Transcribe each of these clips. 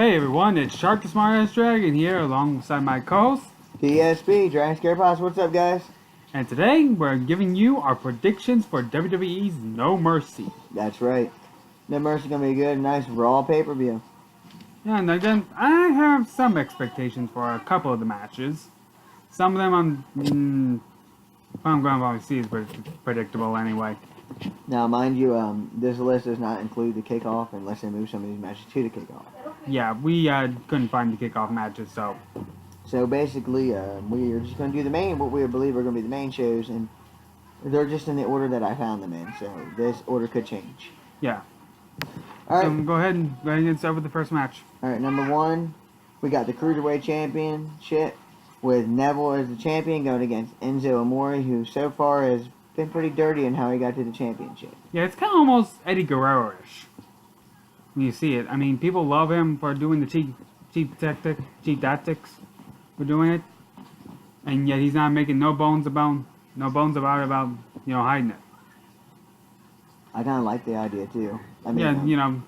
Hey everyone, it's Shark the Smartass Dragon here alongside my co-host. TSB, Dragon Scare Pops, what's up, guys? And today we're giving you our predictions for WWE's No Mercy. That's right. No Mercy gonna be good, nice Raw pay-per-view. Yeah, and again, I have some expectations for a couple of the matches. Some of them I'm going to probably see is predictable anyway. Now, mind you, this list does not include the kickoff unless they move some of these matches to the kickoff. Yeah, we couldn't find the kickoff matches, so. So basically, we are just gonna do what we believe are gonna be the main shows, and they're just in the order that I found them in. So this order could change. Yeah. All right. So go ahead and start with the first match. All right, number one, we got the Cruiserweight Championship with Neville as the champion going against Enzo Amore, who so far has been pretty dirty in how he got to the championship. Yeah, it's kind of almost Eddie Guerrero-ish when you see it. I mean, people love him for doing the cheap tactics for doing it, and yet he's not making no bones about hiding it. I kind of like the idea too. I mean, Yeah,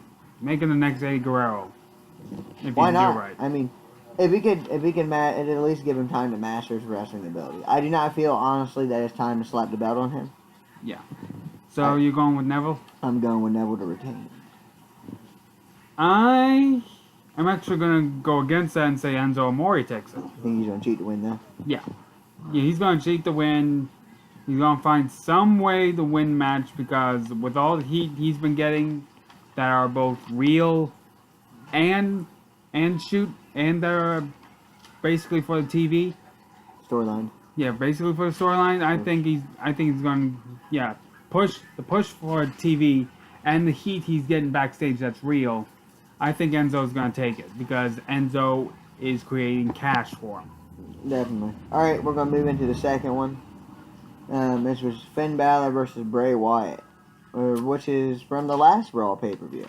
making the next Eddie Guerrero. If why you not? do right. I mean, if he can, it'd at least give him time to master his wrestling ability. I do not feel honestly that it's time to slap the belt on him. Yeah. So you going with Neville? I'm going with Neville to retain. I'm actually gonna go against that and say Enzo Amore takes it. I think he's gonna cheat to win though. Yeah, he's gonna cheat to win. He's gonna find some way to win match because with all the heat he's been getting, that are both real and that are basically for the TV Storyline. Yeah, basically for the storyline. I think he's gonna push for TV and the heat he's getting backstage that's real. I think Enzo's gonna take it because Enzo is creating cash for him. Definitely. All right, we're gonna move into the second one. This was Finn Balor versus Bray Wyatt, which is from the last Raw pay-per-view.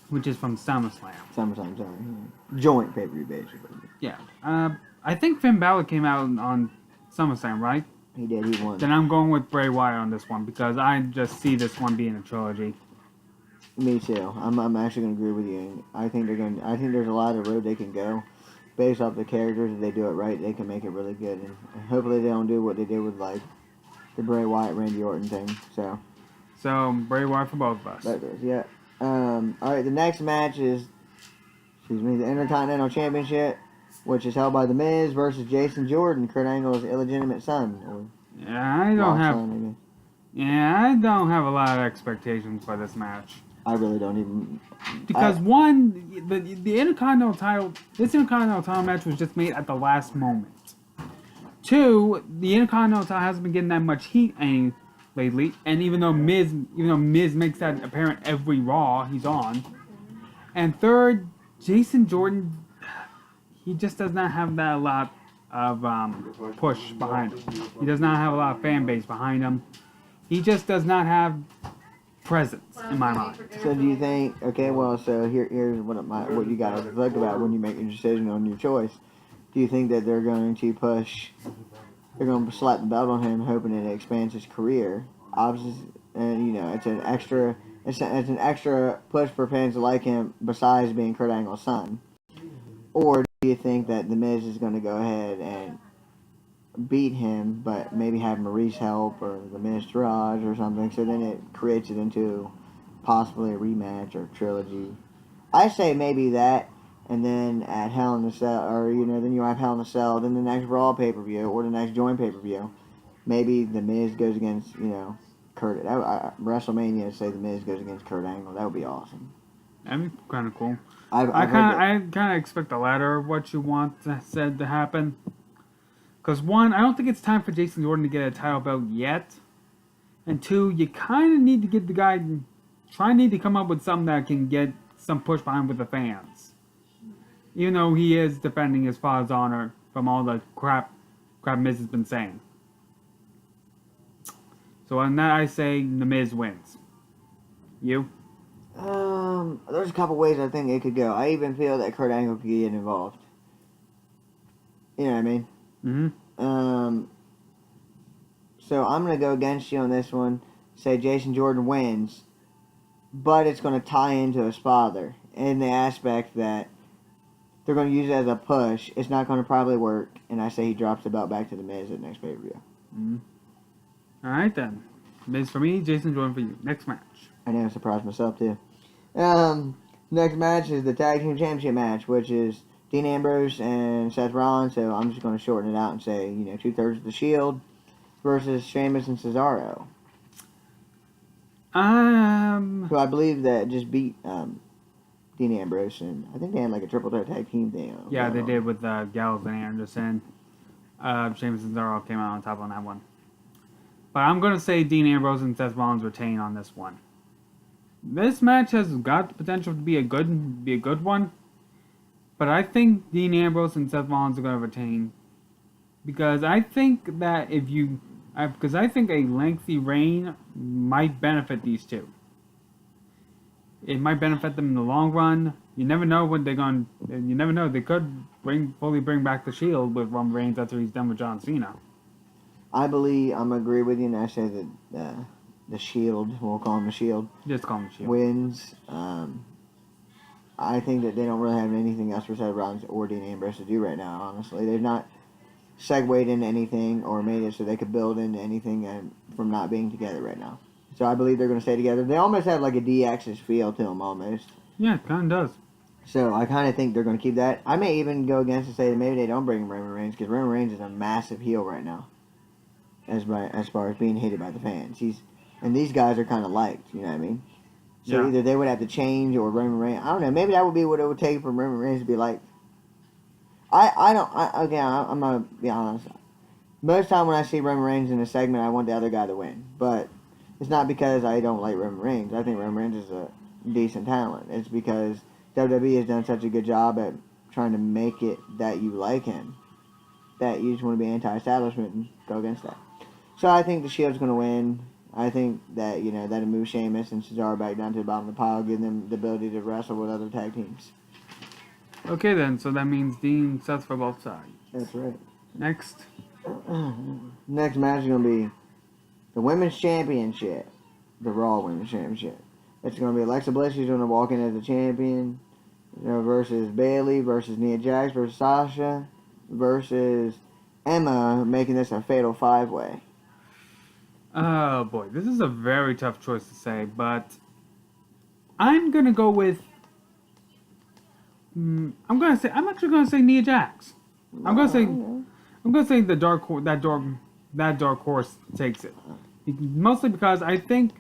Which is from SummerSlam. SummerSlam, sorry. Joint pay-per-view, basically. Yeah. I think Finn Balor came out on SummerSlam, right? He did. He won. Then I'm going with Bray Wyatt on this one because I just see this one being a trilogy. Me too. I'm actually gonna agree with you. I think there's a lot of road they can go, based off the characters. If they do it right, they can make it really good. And hopefully they don't do what they did with like the Bray Wyatt Randy Orton thing. So Bray Wyatt for both of us. That does, yeah. All right. The next match is, the Intercontinental Championship, which is held by The Miz versus Jason Jordan, Kurt Angle's illegitimate son. I don't have a lot of expectations for this match. I really don't even. Because one, the Intercontinental title, this Intercontinental title match was just made at the last moment. Two, the Intercontinental title hasn't been getting that much heat lately, and even though Miz makes that apparent every Raw he's on. And third, Jason Jordan, he just does not have that a lot of push behind him. He does not have a lot of fan base behind him. He just does not have presence in my mind. So do you think? Okay, well, so here's what you guys think about when you make your decision on your choice. Do you think that they're going to slap the belt on him, hoping it expands his career? Obviously, and it's an extra push for fans to like him, besides being Kurt Angle's son. Or do you think that The Miz is going to go ahead and beat him, but maybe have Maurice help or the Miztourage or something, so then it creates it into possibly a rematch or trilogy? I say maybe that, and then at Hell in a Cell, or then you have Hell in a Cell, then the next Raw pay-per-view or the next joint pay-per-view, maybe The Miz goes against Kurt. WrestleMania, say The Miz goes against Kurt Angle. That would be awesome. That'd be kind of cool. I kind of expect the latter of what you want said to happen. Because one, I don't think it's time for Jason Jordan to get a title belt yet. And two, you kind of need to get the guy, need to come up with something that can get some push behind with the fans. Even though he is defending his father's honor from all the crap Miz has been saying. So on that, I say The Miz wins. You? There's a couple ways I think it could go. I even feel that Kurt Angle could get involved. You know what I mean? Mm-hmm. So I'm going to go against you on this one. Say Jason Jordan wins, but it's going to tie into his father in the aspect that they're going to use it as a push. It's not going to probably work, and I say he drops the belt back to the Miz at next pay-per-view. All right then. Miz for me, Jason Jordan for you. Next match. I know, I surprised myself too. Next match is the Tag Team Championship match, which is Dean Ambrose and Seth Rollins. So I'm just going to shorten it out and say, 2/3 of the Shield versus Sheamus and Cesaro, who I believe that just beat Dean Ambrose, and I think they had like a triple threat tag team thing. Yeah, they did with Gallows and Anderson. Sheamus and Cesaro came out on top on that one. But I'm going to say Dean Ambrose and Seth Rollins retain on this one. This match has got the potential to be a good one. But I think Dean Ambrose and Seth Rollins are going to retain. Because I think that because I think a lengthy reign might benefit these two. It might benefit them in the long run. You never know when they're going. You never know. They could fully bring back the Shield with Roman Reigns after he's done with John Cena. I believe I'm agree with you, and I say that the Shield, we'll call him the Shield, Just call him the Shield. wins. I think that they don't really have anything else for Seth Rollins or Dean Ambrose to do right now. Honestly, they've not segued into anything or made it so they could build into anything from not being together right now. So I believe they're going to stay together. They almost have like a DX's feel to them, almost. Yeah, it kind of does. So I kind of think they're going to keep that. I may even go against and say that maybe they don't bring Roman Reigns, because Roman Reigns is a massive heel right now, as far as being hated by the fans. And these guys are kind of liked, you know what I mean? So either they would have to change or Roman Reigns. I don't know. Maybe that would be what it would take for Roman Reigns to be liked. I'm going to be honest. Most time when I see Roman Reigns in a segment, I want the other guy to win. But it's not because I don't like Roman Reigns. I think Roman Reigns is a decent talent. It's because WWE has done such a good job at trying to make it that you like him, that you just want to be anti-establishment and go against that. So I think the Shield's going to win. I think that, that'll move Sheamus and Cesaro back down to the bottom of the pile, give them the ability to wrestle with other tag teams. Okay then, so that means Dean, Seth for both sides. That's right. Next. Next match is going to be the Women's Championship, the Raw Women's Championship. It's going to be Alexa Bliss. She's going to walk in as a champion, versus Bayley, versus Nia Jax, versus Sasha, versus Emma, making this a fatal 5-way. Oh boy, this is a very tough choice to say, but I'm gonna go with. I'm actually gonna say Nia Jax. I'm gonna say that dark horse takes it. Mostly because I think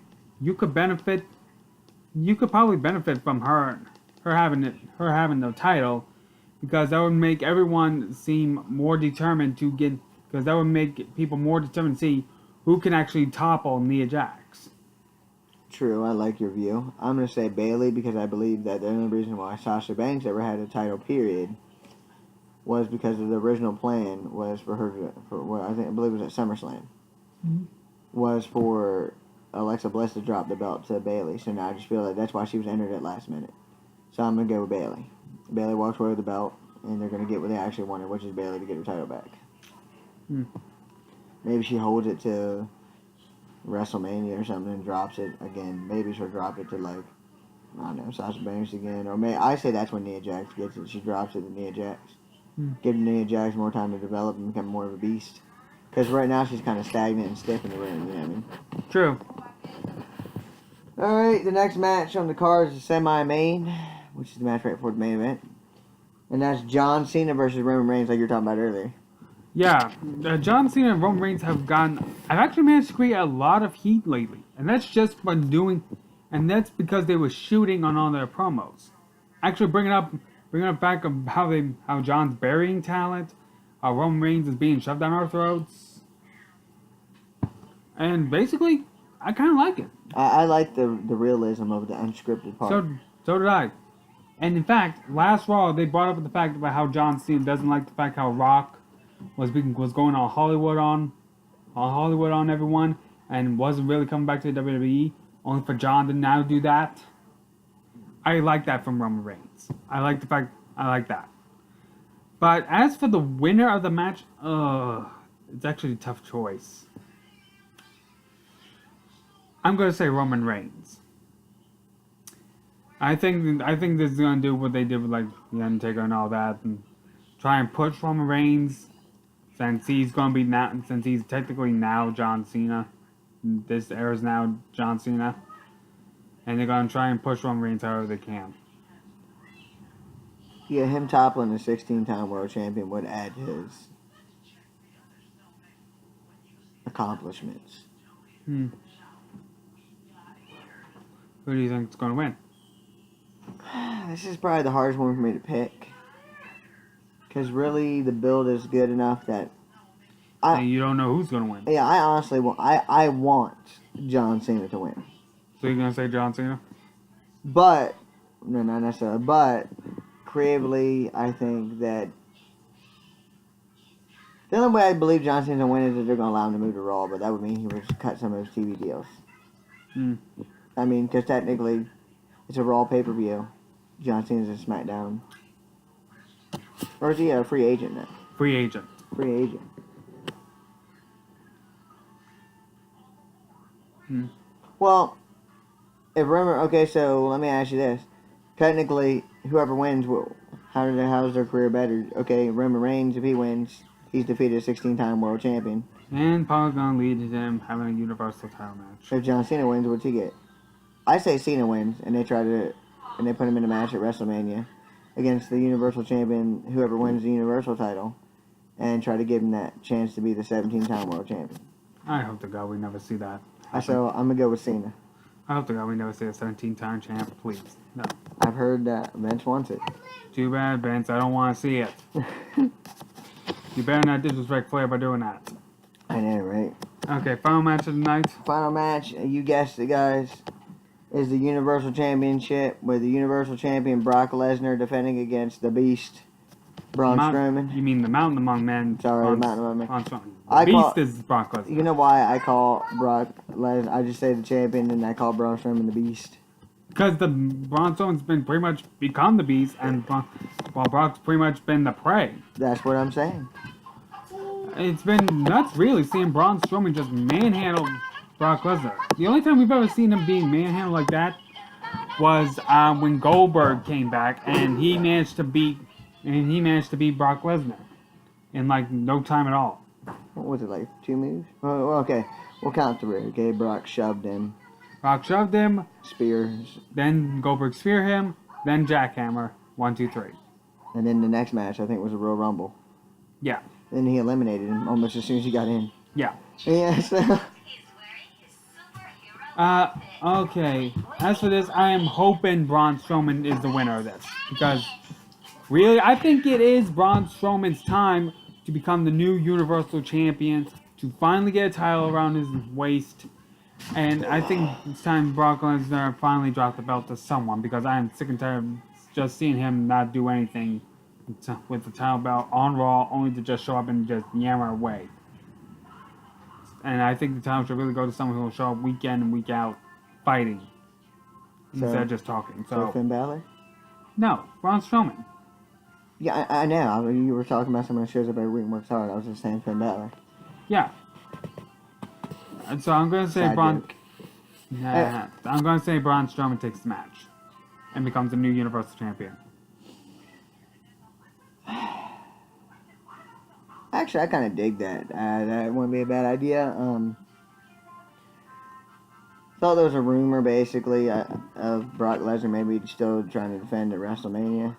you could probably benefit from her having the title, because that would make everyone seem more determined to get. Because that would make people more determined to see who can actually topple Nia Jax. True, I like your view. I'm going to say Bayley, because I believe that the only reason why Sasha Banks ever had a title, period, was because of the original plan was for her I believe it was at SummerSlam, was for Alexa Bliss to drop the belt to Bayley. So now I just feel like that's why she was entered at last minute. So I'm going to go with Bayley. Bayley walks away with the belt, and they're going to get what they actually wanted, which is Bayley to get her title back. Maybe she holds it to WrestleMania or something and drops it again. Maybe she'll drop it to, like, I don't know, Sasha Banks again. Or I say that's when Nia Jax gets it. She drops it to Nia Jax. Give Nia Jax more time to develop and become more of a beast. Because right now she's kind of stagnant and stiff in the ring, you know what I mean? True. Alright, the next match on the card is the semi-main, which is the match right before the main event. And that's John Cena versus Roman Reigns, like you were talking about earlier. Yeah, John Cena and Roman Reigns have actually managed to create a lot of heat lately. And that's just and that's because they were shooting on all their promos. Actually bringing up back of how John's burying talent, how Roman Reigns is being shoved down our throats. And basically, I kind of like it. I like the realism of the unscripted part. So did I. And in fact, last Raw, they brought up the fact about how John Cena doesn't like the fact how Rock was going on Hollywood on everyone, and wasn't really coming back to the WWE, only for John to now do that. I like that from Roman Reigns. I like that. But as for the winner of the match, it's actually a tough choice. I'm going to say Roman Reigns. I think this is gonna do what they did with like the Undertaker and all that, and try and push Roman Reigns since he's gonna be now since he's technically now John Cena. This era is now John Cena, and they're gonna try and push Roman Reigns however they can. Yeah, him toppling the 16-time world champion would add to his accomplishments. Who do you think is gonna win? This is probably the hardest one for me to pick. Because really, the build is good enough that And you don't know who's gonna win. I honestly want. I want John Cena to win. So you're gonna say John Cena? But no, not necessarily. But creatively, I think that the only way I believe John Cena's gonna win is that they're gonna allow him to move to Raw. But that would mean he would cut some of his TV deals. I mean, because technically, it's a Raw pay-per-view. John Cena's a SmackDown. Or is he a free agent now? Free agent. Free agent. Well, if Roman, okay, so let me ask you this: technically, whoever wins, how's their career better? Okay, Roman Reigns, if he wins, he's defeated a 16-time world champion. And probably gonna lead to him having a Universal title match. If John Cena wins, what's he get? I say Cena wins, and they put him in a match at WrestleMania against the Universal champion, whoever wins the Universal title, and try to give him that chance to be the 17-time world champion. I hope to God we never see that. So I'm gonna go with Cena. I hope to God we never see a 17-time champ, please. No. I've heard that Vince wants it. Too bad, Vince. I don't want to see it. You better not disrespect Flair by doing that. I know, right? Okay, final match of the night. Final match, you guessed it, guys, is the Universal Championship with the Universal Champion Brock Lesnar defending against the Beast, Braun Strowman. You mean the Mountain Among Men? Sorry, the Mountain Among Men. Braun Strowman. The Beast is Brock Lesnar. You know why I call Brock Lesnar? I just say the champion, and I call Braun Strowman the Beast. Because the Braun Strowman's been pretty much become the Beast, and while Brock's pretty much been the prey. That's what I'm saying. It's been nuts, really, seeing Braun Strowman just manhandle Brock Lesnar. The only time we've ever seen him being manhandled like that was when Goldberg came back, and he managed to beat Brock Lesnar in like no time at all. What was it, like 2 moves? Well, okay, we'll count 3. Okay, Brock shoved him. Brock shoved him. Spears. Then Goldberg spear him. Then jackhammer. 1, 2, 3. And then the next match, I think, was a Royal Rumble. Yeah. Then he eliminated him almost as soon as he got in. Yeah. Yeah, so... Okay. As for this, I am hoping Braun Strowman is the winner of this. Because, really, I think it is Braun Strowman's time to become the new Universal Champion, to finally get a title around his waist. And I think it's time Brock Lesnar finally dropped the belt to someone, because I am sick and tired of just seeing him not do anything with the title belt on Raw, only to just show up and just yammer away. And I think the title should really go to someone who will show up week in and week out fighting instead of just talking. So Finn Balor? No, Braun Strowman. Yeah, I know. You were talking about someone who shows up every week and works hard. I was just saying Finn Balor. Yeah. And so I'm gonna say I'm gonna say Braun Strowman takes the match and becomes the new Universal Champion. Actually, I kind of dig that. That wouldn't be a bad idea. Thought there was a rumor, basically, of Brock Lesnar maybe still trying to defend at WrestleMania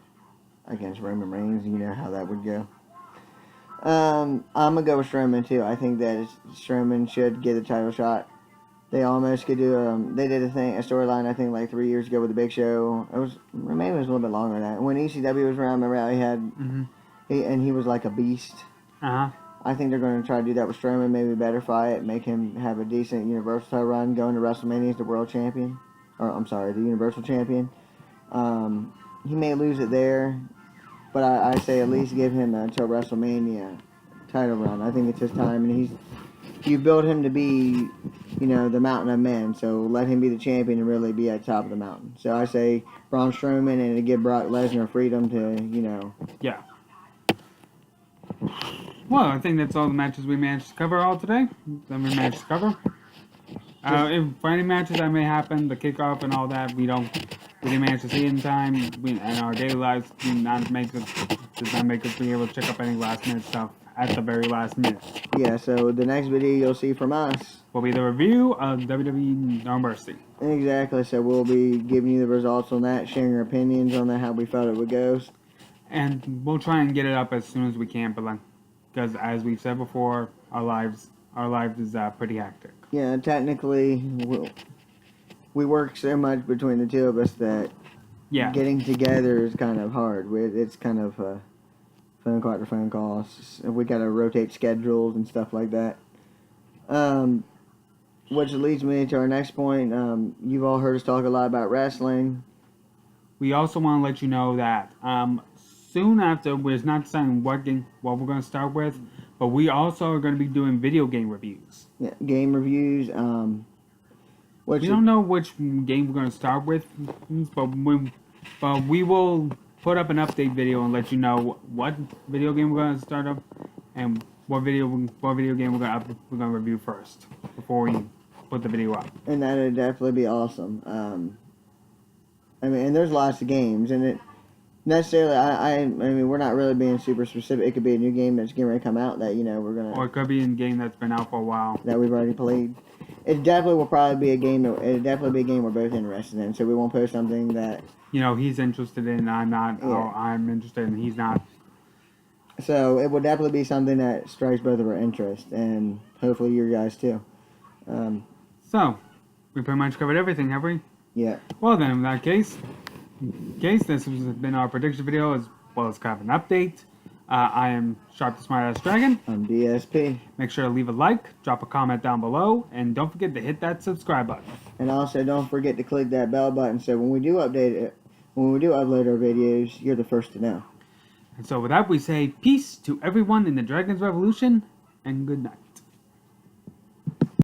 against Roman Reigns. You know how that would go. I'm going to go with Strowman, too. I think that Strowman should get a title shot. They almost could do, they did a storyline, I think, like 3 years ago with the Big Show. Maybe it was a little bit longer than that. When ECW was around, remember how he had, he was like a beast. I think they're going to try to do that with Strowman, maybe better fight, make him have a decent Universal title run, going to WrestleMania as the World Champion. Or, I'm sorry, the Universal Champion. He may lose it there, but I say at least give him until WrestleMania title run. I think it's his time, and you build him to be, the mountain of men, so let him be the champion and really be at the top of the mountain. So I say Braun Strowman, and to give Brock Lesnar freedom to, Yeah. Well, I think that's all the matches we managed to cover all today. If for any matches that may happen, the kickoff and all that, we didn't manage to see it in time. And our daily lives does not make us be able to check up any last minute stuff at the very last minute. Yeah, so the next video you'll see from us Will be the review of WWE No Mercy. exactly. So we'll be giving you the results on that, sharing our opinions on that, how we felt it would go. And we'll try and get it up as soon as we can, but because as we've said before, our lives is pretty hectic. Yeah, technically, we work so much between the two of us that getting together is kind of hard. It's kind of phone call to phone calls. We got to rotate schedules and stuff like that. Which leads me to our next point. You've all heard us talk a lot about wrestling. We also want to let you know that soon after, we're not saying what we're going to start with, but we also are going to be doing video game reviews. Yeah, game reviews. We don't know which game we're going to start with, but we will put up an update video and let you know what video game we're going to start up and what video game we're going to review first before we put the video up. And that'd definitely be awesome. I mean, and there's lots of games, and it necessarily, I mean, we're not really being super specific. It could be a new game that's getting ready to come out that we're gonna. Or it could be a game that's been out for a while that we've already played. It definitely will probably be a game. It'll definitely be a game we're both interested in. So we won't post something that he's interested in, I'm not, yeah. or I'm interested in, he's not. So it will definitely be something that strikes both of our interest, and hopefully your guys too. So we pretty much covered everything, have we? Yeah. Well then, in that case, this has been our prediction video as well as kind of an update. I am Sharp the Smart Ass Dragon. I'm DSP. Make sure to leave a like, drop a comment down below, and don't forget to hit that subscribe button. And also don't forget to click that bell button so when we do upload our videos, you're the first to know. And so with that, we say peace to everyone in the Dragon's Revolution, and good night.